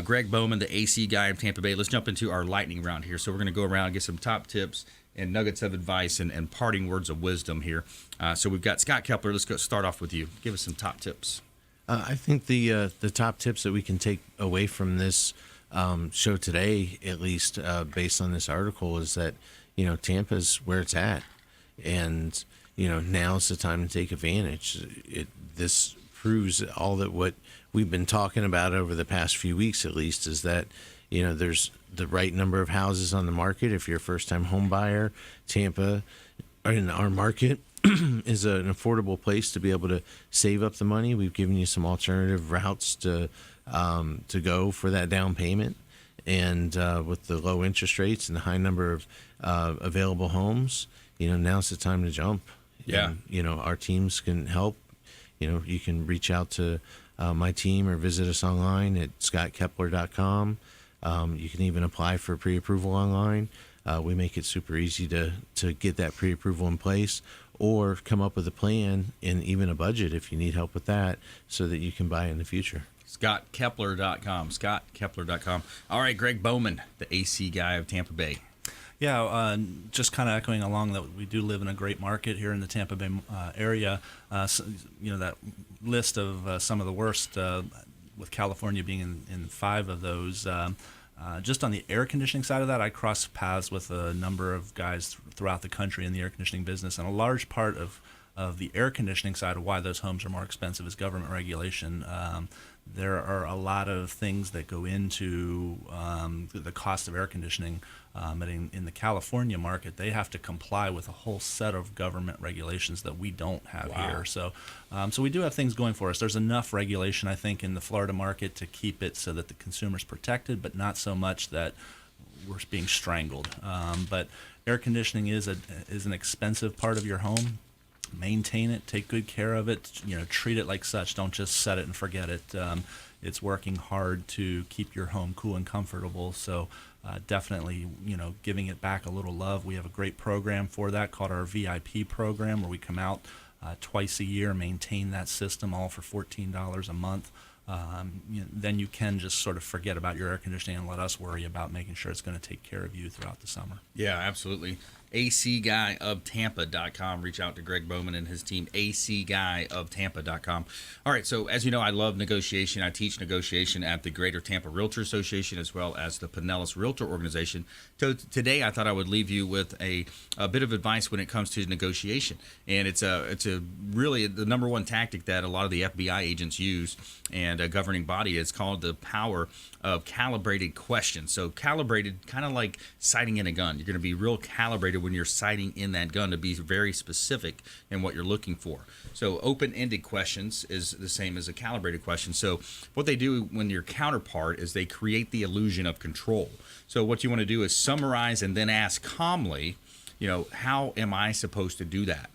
Gregg Bowman, the AC guy of Tampa Bay. Let's jump into our lightning round here. So we're going to go around and get some top tips and nuggets of advice and parting words of wisdom here. So we've got Scott Kepler. Let's start off with you. Give us some top tips. I think the top tips that we can take away from this show today, at least based on this article, is that Tampa's where it's at, and now's the time to take advantage. This proves all that what we've been talking about over the past few weeks, at least, is that there's the right number of houses on the market. If you're a first-time home buyer, Tampa, in our market, is an affordable place to be able to save up the money. We've given you some alternative routes to go for that down payment, and with the low interest rates and the high number of available homes, now's the time to jump. Yeah. And, our teams can help. You can reach out to my team or visit us online at scottkepler.com. You can even apply for pre-approval online. We make it super easy to get that pre-approval in place. or come up with a plan and even a budget if you need help with that, so that you can buy in the future. ScottKepler.com. ScottKepler.com. All right, Gregg Bowman, the AC guy of Tampa Bay. Yeah, just kind of echoing along that we do live in a great market here in the Tampa Bay area. So, that list of some of the worst, with California being in 5 of those. Just on the air conditioning side of that, I cross paths with a number of guys throughout the country in the air conditioning business, and a large part of the air conditioning side of why those homes are more expensive is government regulation. There are a lot of things that go into the cost of air conditioning. But in the California market, they have to comply with a whole set of government regulations that we don't have here. So we do have things going for us. There's enough regulation, I think, in the Florida market to keep it so that the consumer's protected, but not so much that we're being strangled. But air conditioning is an expensive part of your home. Maintain it, take good care of it, treat it like such. Don't just set it and forget it. It's working hard to keep your home cool and comfortable. So definitely, giving it back a little love. We have a great program for that called our VIP program, where we come out twice a year, maintain that system, all for $14 a month. Then you can just sort of forget about your air conditioning and let us worry about making sure it's going to take care of you throughout the summer. Yeah, absolutely. ACGuyofTampa.com. Reach out to Gregg Bowman and his team, ACGuyofTampa.com. All right, so as you know, I love negotiation. I teach negotiation at the Greater Tampa Realtor Association as well as the Pinellas Realtor Organization. So today I thought I would leave you with a bit of advice when it comes to negotiation. And it's a really the number one tactic that a lot of the FBI agents use, and a governing body. It's called the power of calibrated questions. So calibrated, kind of like sighting in a gun. You're going to be real calibrated when you're sighting in that gun to be very specific in what you're looking for. So open-ended questions is the same as a calibrated question. So what they do when your counterpart is they create the illusion of control. So what you want to do is summarize and then ask calmly, how am I supposed to do that?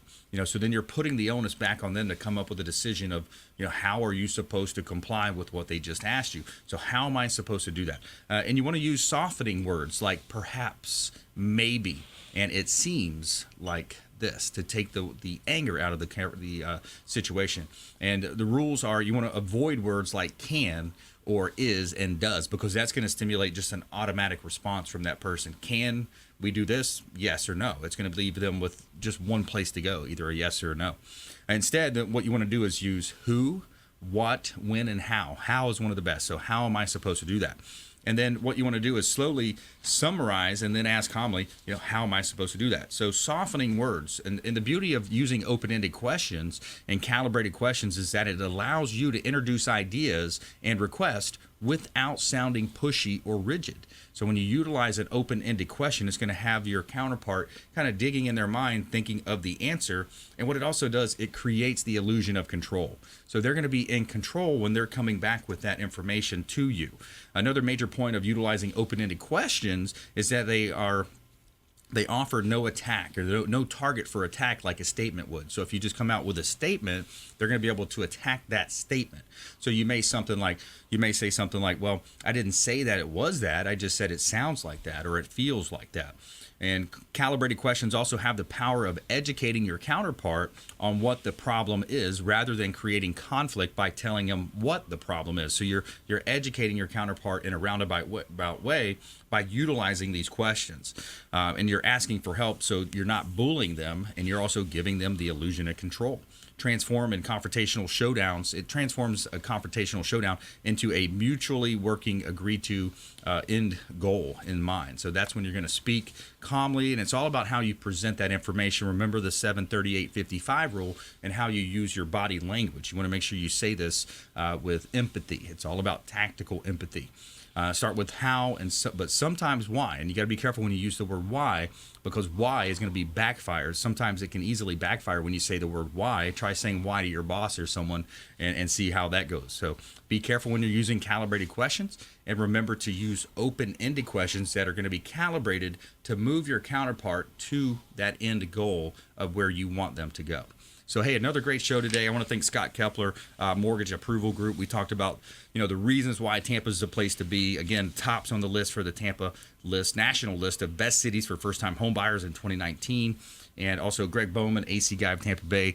So then you're putting the onus back on them to come up with a decision of, how are you supposed to comply with what they just asked you? So how am I supposed to do that? And you want to use softening words like perhaps, maybe, and it seems like this to take the anger out of the situation. And the rules are you want to avoid words like can or is and does, because that's going to stimulate just an automatic response from that person. Can we do this? Yes or no. It's going to leave them with just one place to go, either a yes or a no. Instead, what you want to do is use who, what, when, and how. How is one of the best. So how am I supposed to do that? And then what you want to do is slowly summarize and then ask calmly, how am I supposed to do that? So softening words. And the beauty of using open-ended questions and calibrated questions is that it allows you to introduce ideas and requests without sounding pushy or rigid. So when you utilize an open-ended question, it's going to have your counterpart kind of digging in their mind, thinking of the answer. And what it also does, it creates the illusion of control. So they're going to be in control when they're coming back with that information to you. Another major point of utilizing open-ended questions is that they offer no attack or no target for attack like a statement would. So if you just come out with a statement, they're going to be able to attack that statement. So you may say something like, well, I didn't say that it was that. I just said it sounds like that or it feels like that. And calibrated questions also have the power of educating your counterpart on what the problem is rather than creating conflict by telling them what the problem is. So you're educating your counterpart in a roundabout way by utilizing these questions. And you're asking for help, so you're not bullying them, and you're also giving them the illusion of control. Transform in confrontational showdowns. It transforms a confrontational showdown into a mutually working, agreed to end goal in mind. So that's when you're going to speak calmly, and it's all about how you present that information. Remember the 738-55 rule and how you use your body language. You want to make sure you say this with empathy. It's all about tactical empathy. Start with how, but sometimes why. And you got to be careful when you use the word why, because why is going to be backfired. Sometimes it can easily backfire when you say the word why. Try saying why to your boss or someone and see how that goes. So be careful when you're using calibrated questions, and remember to use open-ended questions that are going to be calibrated to move your counterpart to that end goal of where you want them to go. So, hey, another great show today. I want to thank Scott Kepler, Mortgage Approval Group. We talked about, the reasons why Tampa is the place to be. Again, tops on the list for the Tampa list, national list of best cities for first-time home buyers in 2019. and also Gregg Bowman, AC guy of Tampa Bay.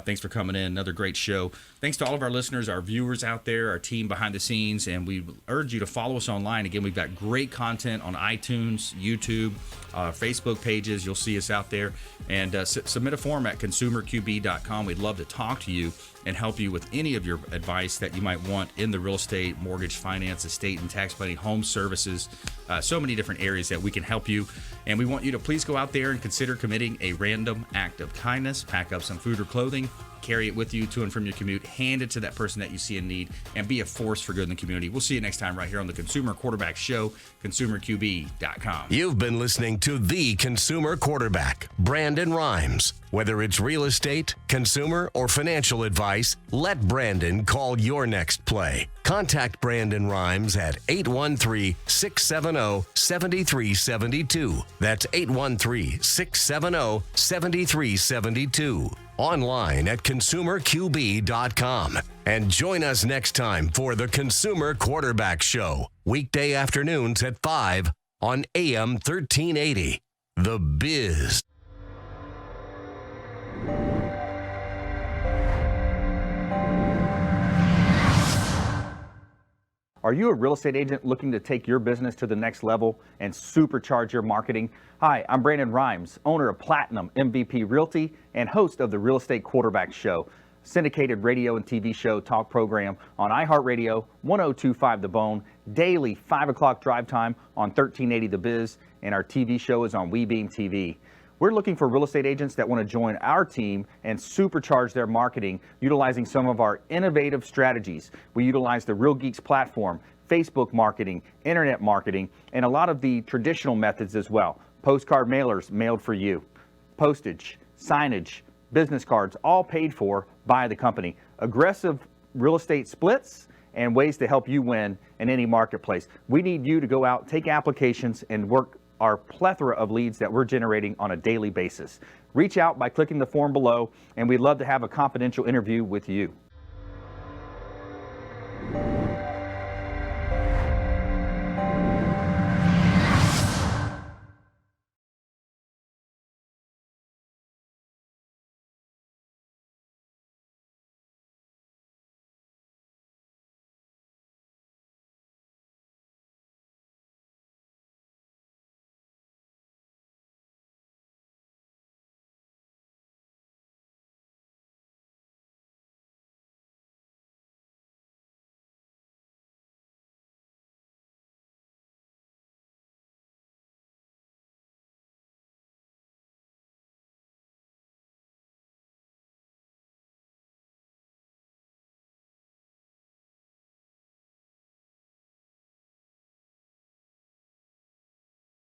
Thanks for coming in. Another great show. Thanks to all of our listeners, our viewers out there, our team behind the scenes, and we urge you to follow us online. Again, we've got great content on iTunes, YouTube, Facebook pages. You'll see us out there. And submit a form at consumerqb.com. We'd love to talk to you and help you with any of your advice that you might want in the real estate, mortgage, finance, estate, and tax planning, home services, so many different areas that we can help you. And we want you to please go out there and consider committing a random act of kindness. Pack up some food or clothing, carry it with you to and from your commute, hand it to that person that you see in need, and be a force for good in the community. We'll see you next time right here on the Consumer Quarterback Show, consumerqb.com. You've been listening to the Consumer Quarterback, Brandon Rhymes. Whether it's real estate, consumer, or financial advice, let Brandon call your next play. Contact Brandon Rhymes at 813-670-7372. That's 813-670-7372. Online at consumerqb.com. And join us next time for the Consumer Quarterback Show, weekday afternoons at 5 on AM 1380. The Biz. Are you a real estate agent looking to take your business to the next level and supercharge your marketing? Hi, I'm Brandon Rhymes, owner of Platinum MVP Realty and host of the Real Estate Quarterback Show, syndicated radio and TV show talk program on iHeartRadio, 1025 The Bone, daily 5 o'clock drive time on 1380 The Biz, and our TV show is on WeBeam TV. We're looking for real estate agents that want to join our team and supercharge their marketing utilizing some of our innovative strategies. We utilize the Real Geeks platform, Facebook marketing, internet marketing, and a lot of the traditional methods as well. Postcard mailers mailed for you, postage, signage, business cards, all paid for by the company. Aggressive real estate splits and ways to help you win in any marketplace. We need you to go out, take applications, and work our plethora of leads that we're generating on a daily basis. Reach out by clicking the form below, and we'd love to have a confidential interview with you.